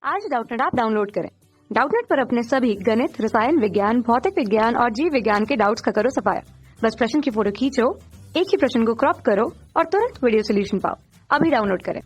आज Doubtnut app download करें। Doubtnut पर अपने सभी गणित, रसायन विज्ञान, भौतिक विज्ञान और जीव विज्ञान के डाउट्स का करो सफाया। बस प्रश्न की फोटो खींचो, एक ही प्रश्न को क्रॉप करो और तुरंत वीडियो सोल्यूशन पाओ। अभी डाउनलोड करें।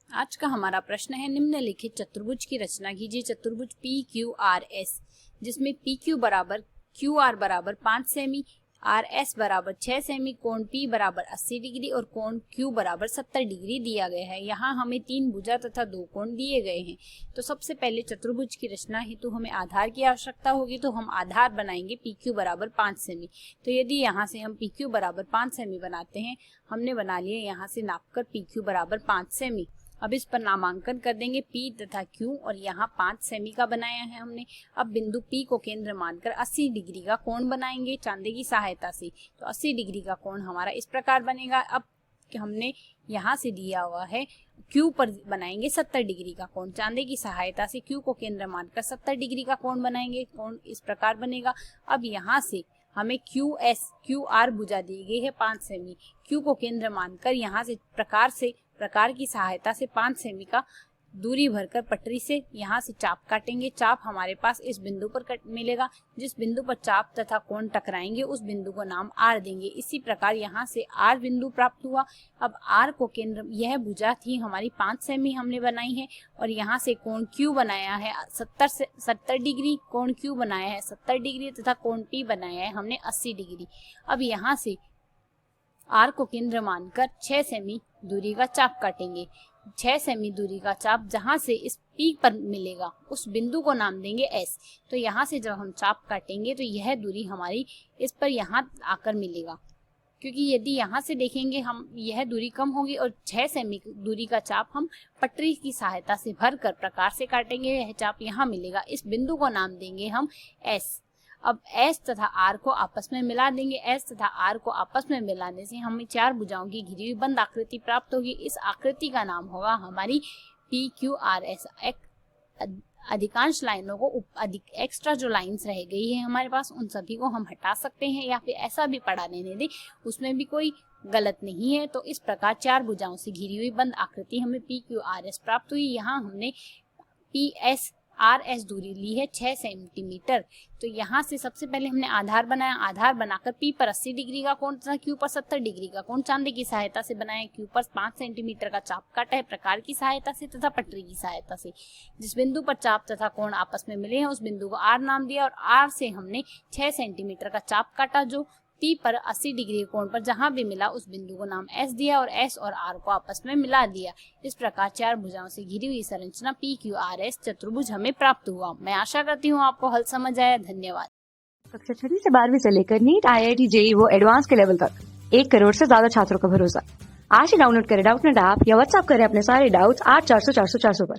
आज का हमारा प्रश्न है, निम्नलिखित चतुर्भुज की रचना कीजिए। चतुर्भुज PQRS, जिसमें PQ बराबर QR बराबर 5 सेमी, RS बराबर 6 सेमी, कोण P बराबर 80 डिग्री और कोण Q बराबर 70 डिग्री दिया गया है। यहाँ हमें 3 भुजा तथा 2 कोण दिए गए हैं। तो सबसे पहले चतुर्भुज की रचना हेतु हमें आधार की आवश्यकता होगी, तो हम आधार बनाएंगे PQ बराबर 5 सेमी। तो यदि यहाँ से हम PQ बराबर 5 सेमी बनाते हैं, हमने बना लिए यहाँ से नापकर PQ बराबर 5 सेमी। अब इस पर नामांकन कर देंगे P तथा Q और यहाँ 5 सेमी का बनाया है हमने। अब बिंदु P को केंद्र मानकर 80 डिग्री का कोण बनाएंगे चांदे की सहायता से। तो 80 डिग्री का कोण हमारा इस प्रकार बनेगा। अब हमने यहाँ से दिया हुआ है Q पर बनाएंगे 70 डिग्री का कोण। चांदे की सहायता से Q को केंद्र मानकर 70 डिग्री का कोण बनाएंगे। कोण इस प्रकार बनेगा। अब यहाँ से हमें QR भुजा दी गई है 5 सेमी। Q को केंद्र मानकर यहाँ से प्रकार की सहायता से 5 सेमी का दूरी भरकर पटरी से यहाँ से चाप काटेंगे। चाप हमारे पास इस बिंदु पर मिलेगा। जिस बिंदु पर चाप तथा कोण टकराएंगे उस बिंदु को नाम R देंगे। इसी प्रकार यहाँ से R बिंदु प्राप्त हुआ। अब R को केंद्र, यह भुजा थी हमारी 5 सेमी हमने बनाई है और यहाँ से कोण Q बनाया है 70 डिग्री, कोण Q बनाया है 70 डिग्री तथा कोण P बनाया है हमने 80 डिग्री। अब यहाँ से R को केंद्र मानकर 6 सेमी दूरी का चाप काटेंगे। 6 सेमी दूरी का चाप जहां से इस P पर मिलेगा उस बिंदु को नाम देंगे S। तो यहाँ से जब हम चाप काटेंगे तो यह दूरी हमारी इस पर यहाँ आकर मिलेगा, क्योंकि यदि यहाँ से देखेंगे हम यह दूरी कम होगी और 6 सेमी दूरी का चाप हम पटरी की सहायता से भरकर प्रकार से काटेंगे। यह चाप यहाँ मिलेगा। इस बिंदु को नाम देंगे हम S। अब S तथा R को आपस में मिला देंगे। S तथा R को आपस में मिलाने से हमें 4 भुजाओं की घिरी हुई बंद आकृति प्राप्त होगी। इस आकृति का नाम होगा हमारी PQRS। अधिकांश लाइनों को एक्स्ट्रा जो लाइंस रह गई है हमारे पास, उन सभी को हम हटा सकते हैं या फिर ऐसा भी पढ़ा लेने दें, उसमें भी कोई गलत नहीं है। तो इस प्रकार 4 भुजाओं से घिरी हुई बंद आकृति हमें PQRS प्राप्त हुई। यहाँ हमने RS दूरी ली है 6 सेंटीमीटर। तो यहाँ से सबसे पहले हमने आधार बनाया। आधार बनाकर P पर 80 डिग्री का कोण तथा Q पर 70 डिग्री का कोण चांदे की सहायता से बनाया। Q पर 5 सेंटीमीटर का चाप काटा है प्रकार की सहायता से तथा पटरी की सहायता से। जिस बिंदु पर चाप तथा कोण आपस में मिले हैं उस बिंदु को R नाम दिया और R से हमने 6 सेंटीमीटर का चाप काटा जो P पर 80 डिग्री कोण पर जहां भी मिला उस बिंदु को नाम S दिया और S और R को आपस में मिला दिया। इस प्रकार 4 भुजाओं से घिरी हुई संरचना PQRS चतुर्भुज हमें प्राप्त हुआ। मैं आशा करती हूँ आपको हल समझ आया। धन्यवाद। कक्षा 6 से 12वीं से लेकर नीट, IIT, JEE वो एडवांस के लेवल तक 1 करोड़ से ज्यादा छात्रों का भरोसा। आज ही डाउनलोड करें डाउटनेट ऐप या व्हाट्सएप करें अपने सारे डाउट्स 8400 400 400 पर।